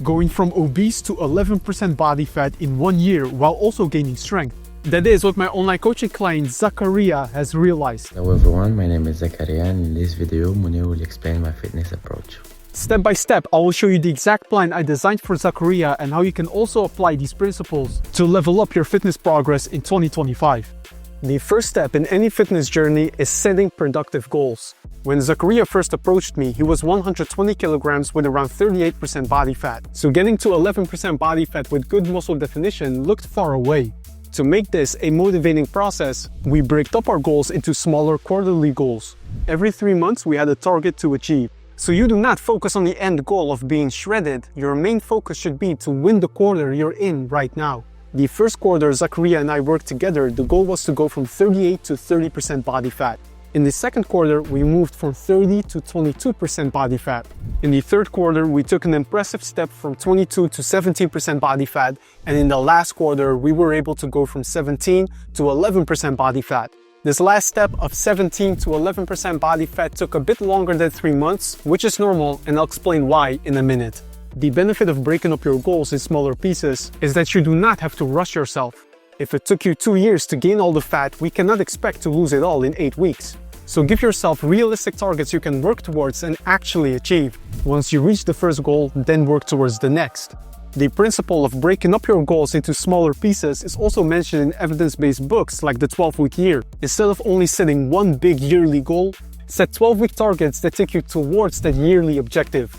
going from obese to 11% body fat in 1 year while also gaining strength. That is what my online coaching client Zakaria has realized. Hello everyone, my name is Zakaria, and in this video, Munir will explain my fitness approach. Step by step, I will show you the exact plan I designed for Zakaria and how you can also apply these principles to level up your fitness progress in 2025. The first step in any fitness journey is setting productive goals. When Zakaria first approached me, he was 120 kilograms with around 38% body fat. So getting to 11% body fat with good muscle definition looked far away. To make this a motivating process, we break up our goals into smaller quarterly goals. Every 3 months, we had a target to achieve. So you do not focus on the end goal of being shredded. Your main focus should be to win the quarter you're in right now. The first quarter Zakaria and I worked together, the goal was to go from 38 to 30% body fat. In the second quarter, we moved from 30 to 22% body fat. In the third quarter, we took an impressive step from 22 to 17% body fat, and in the last quarter, we were able to go from 17 to 11% body fat. This last step of 17 to 11% body fat took a bit longer than 3 months, which is normal, and I'll explain why in a minute. The benefit of breaking up your goals in smaller pieces is that you do not have to rush yourself. If it took you 2 years to gain all the fat, we cannot expect to lose it all in 8 weeks. So give yourself realistic targets you can work towards and actually achieve. Once you reach the first goal, then work towards the next. The principle of breaking up your goals into smaller pieces is also mentioned in evidence-based books like the 12-week year. Instead of only setting one big yearly goal, set 12-week targets that take you towards that yearly objective.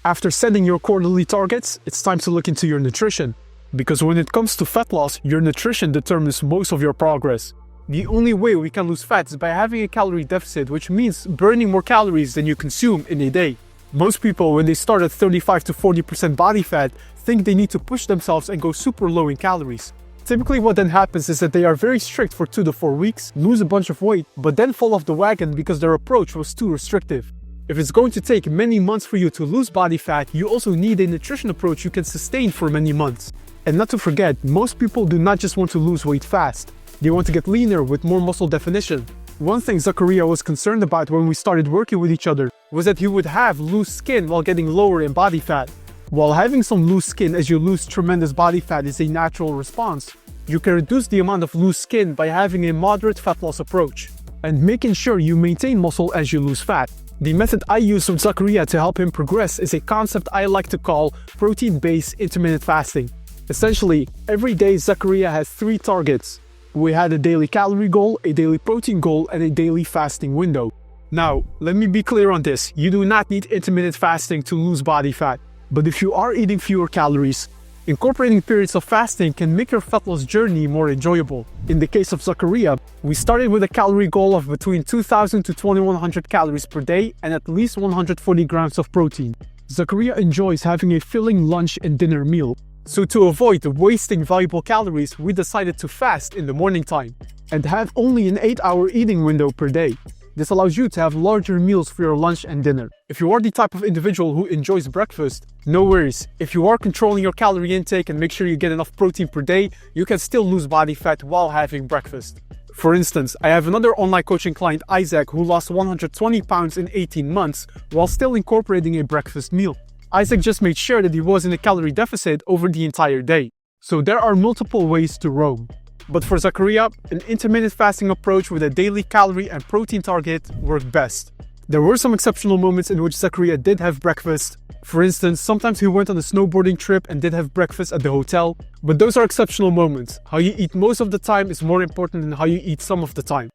After setting your quarterly targets, it's time to look into your nutrition. Because when it comes to fat loss, your nutrition determines most of your progress. The only way we can lose fat is by having a calorie deficit, which means burning more calories than you consume in a day. Most people, when they start at 35 to 40% body fat, think they need to push themselves and go super low in calories. Typically what then happens is that they are very strict for 2 to 4 weeks, lose a bunch of weight, but then fall off the wagon because their approach was too restrictive. If it's going to take many months for you to lose body fat, you also need a nutrition approach you can sustain for many months. And not to forget, most people do not just want to lose weight fast. They want to get leaner with more muscle definition. One thing Zakaria was concerned about when we started working with each other was that he would have loose skin while getting lower in body fat. While having some loose skin as you lose tremendous body fat is a natural response, you can reduce the amount of loose skin by having a moderate fat loss approach and making sure you maintain muscle as you lose fat. The method I use with Zakaria to help him progress is a concept I like to call protein-based intermittent fasting. Essentially, every day Zakaria has 3 targets. We had a daily calorie goal, a daily protein goal, and a daily fasting window. Now, let me be clear on this. You do not need intermittent fasting to lose body fat. But if you are eating fewer calories, incorporating periods of fasting can make your fat loss journey more enjoyable. In the case of Zakaria, we started with a calorie goal of between 2,000 to 2,100 calories per day and at least 140 grams of protein. Zakaria enjoys having a filling lunch and dinner meal. So to avoid wasting valuable calories, we decided to fast in the morning time and have only an 8-hour eating window per day. This allows you to have larger meals for your lunch and dinner. If you are the type of individual who enjoys breakfast, no worries. If you are controlling your calorie intake and make sure you get enough protein per day, you can still lose body fat while having breakfast. For instance, I have another online coaching client, Isaac, who lost 120 pounds in 18 months while still incorporating a breakfast meal. Isaac just made sure that he was in a calorie deficit over the entire day. So there are multiple ways to roam. But for Zakaria, an intermittent fasting approach with a daily calorie and protein target worked best. There were some exceptional moments in which Zakaria did have breakfast. For instance, sometimes he went on a snowboarding trip and did have breakfast at the hotel. But those are exceptional moments. How you eat most of the time is more important than how you eat some of the time.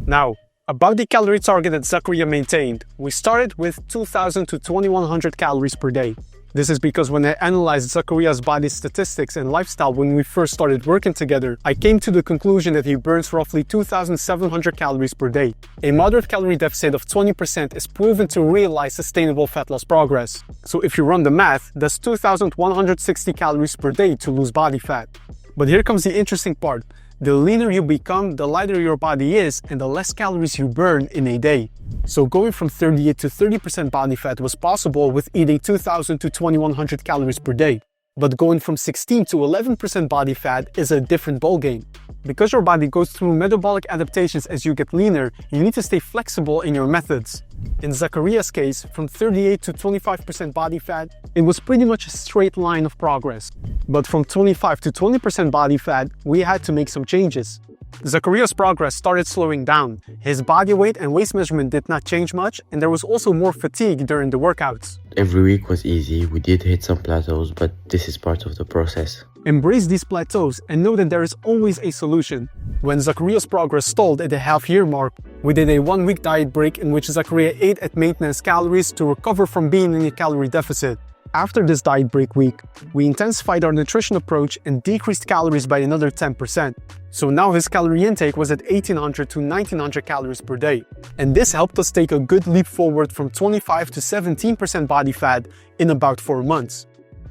Now, about the calorie target that Zakaria maintained, we started with 2,000 to 2,100 calories per day. This is because when I analyzed Zakaria's body statistics and lifestyle when we first started working together, I came to the conclusion that he burns roughly 2,700 calories per day. A moderate calorie deficit of 20% is proven to realize sustainable fat loss progress. So if you run the math, that's 2,160 calories per day to lose body fat. But here comes the interesting part. The leaner you become, the lighter your body is, and the less calories you burn in a day. So going from 38 to 30% body fat was possible with eating 2,000 to 2,100 calories per day. But going from 16 to 11% body fat is a different ballgame. Because your body goes through metabolic adaptations as you get leaner, you need to stay flexible in your methods. In Zakaria's case, from 38 to 25% body fat, it was pretty much a straight line of progress. But from 25 to 20% body fat, we had to make some changes. Zakaria's progress started slowing down. His body weight and waist measurement did not change much, and there was also more fatigue during the workouts. Every week was easy. We did hit some plateaus, but this is part of the process. Embrace these plateaus and know that there is always a solution. When Zakaria's progress stalled at the half-year mark, we did a 1-week diet break in which Zakaria ate at maintenance calories to recover from being in a calorie deficit. After this diet break week, we intensified our nutrition approach and decreased calories by another 10%. So now his calorie intake was at 1800 to 1900 calories per day. And this helped us take a good leap forward from 25 to 17% body fat in about 4 months.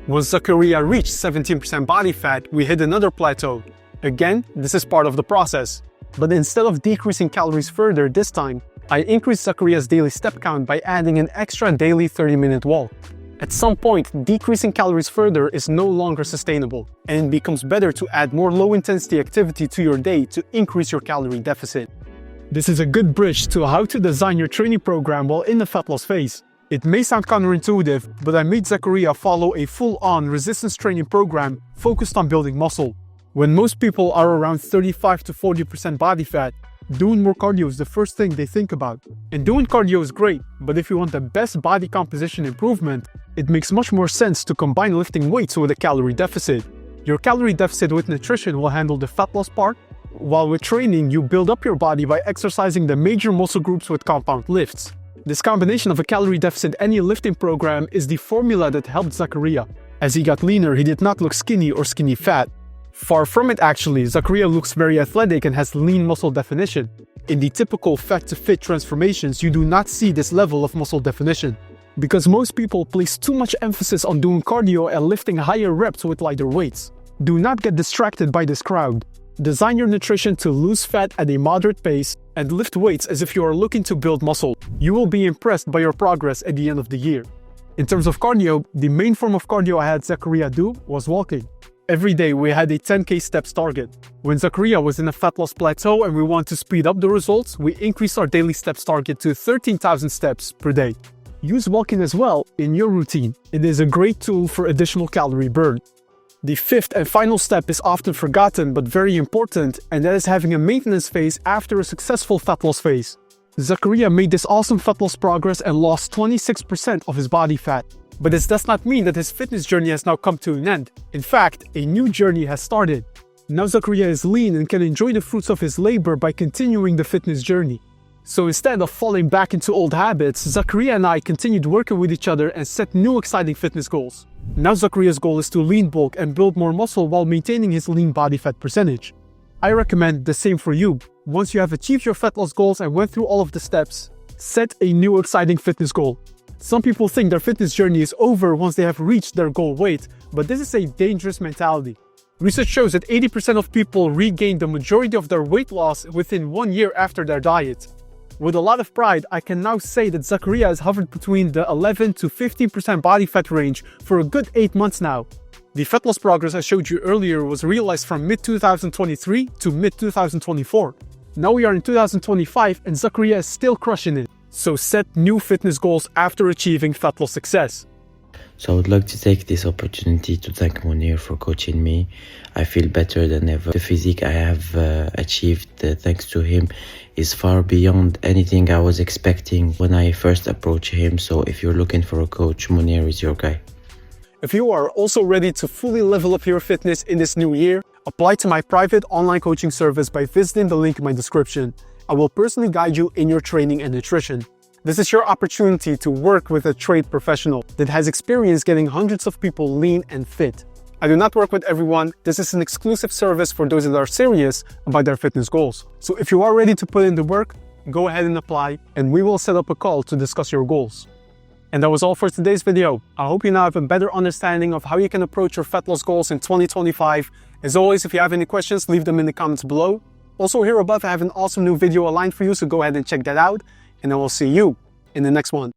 Once Zakaria reached 17% body fat, we hit another plateau. Again, this is part of the process. But instead of decreasing calories further this time, I increased Zakaria's daily step count by adding an extra daily 30-minute walk. At some point, decreasing calories further is no longer sustainable, and it becomes better to add more low-intensity activity to your day to increase your calorie deficit. This is a good bridge to how to design your training program while in the fat loss phase. It may sound counterintuitive, but I made Zakaria follow a full-on resistance training program focused on building muscle. When most people are around 35 to 40% body fat, doing more cardio is the first thing they think about. And doing cardio is great, but if you want the best body composition improvement, it makes much more sense to combine lifting weights with a calorie deficit. Your calorie deficit with nutrition will handle the fat loss part, while with training you build up your body by exercising the major muscle groups with compound lifts. This combination of a calorie deficit and a lifting program is the formula that helped Zakaria. As he got leaner, he did not look skinny or skinny fat. Far from it actually, Zakaria looks very athletic and has lean muscle definition. In the typical fat-to-fit transformations, you do not see this level of muscle definition. Because most people place too much emphasis on doing cardio and lifting higher reps with lighter weights. Do not get distracted by this crowd. Design your nutrition to lose fat at a moderate pace and lift weights as if you are looking to build muscle. You will be impressed by your progress at the end of the year. In terms of cardio, the main form of cardio I had Zakaria do was walking. Every day we had a 10k steps target. When Zakaria was in a fat loss plateau and we want to speed up the results, we increased our daily steps target to 13,000 steps per day. Use walking as well in your routine. It is a great tool for additional calorie burn. The fifth and final step is often forgotten but very important, and that is having a maintenance phase after a successful fat loss phase. Zakaria made this awesome fat loss progress and lost 26% of his body fat. But this does not mean that his fitness journey has now come to an end. In fact, a new journey has started. Now Zakaria is lean and can enjoy the fruits of his labor by continuing the fitness journey. So instead of falling back into old habits, Zakaria and I continued working with each other and set new exciting fitness goals. Now Zakaria's goal is to lean bulk and build more muscle while maintaining his lean body fat percentage. I recommend the same for you. Once you have achieved your fat loss goals and went through all of the steps, set a new exciting fitness goal. Some people think their fitness journey is over once they have reached their goal weight, but this is a dangerous mentality. Research shows that 80% of people regain the majority of their weight loss within 1 year after their diet. With a lot of pride, I can now say that Zakaria has hovered between the 11 to 15% body fat range for a good 8 months now. The fat loss progress I showed you earlier was realized from mid-2023 to mid-2024. Now we are in 2025 and Zakaria is still crushing it. So set new fitness goals after achieving fat loss success. So I would like to take this opportunity to thank Munir for coaching me. I feel better than ever. The physique I have achieved thanks to him is far beyond anything I was expecting when I first approached him. So if you're looking for a coach, Munir is your guy. If you are also ready to fully level up your fitness in this new year, apply to my private online coaching service by visiting the link in my description. I will personally guide you in your training and nutrition. This is your opportunity to work with a trained professional that has experience getting hundreds of people lean and fit. I do not work with everyone. This is an exclusive service for those that are serious about their fitness goals. So if you are ready to put in the work, go ahead and apply, and we will set up a call to discuss your goals. And that was all for today's video. I hope you now have a better understanding of how you can approach your fat loss goals in 2025. As always, if you have any questions, leave them in the comments below. Also here above, I have an awesome new video aligned for you, so go ahead and check that out. And I will see you in the next one.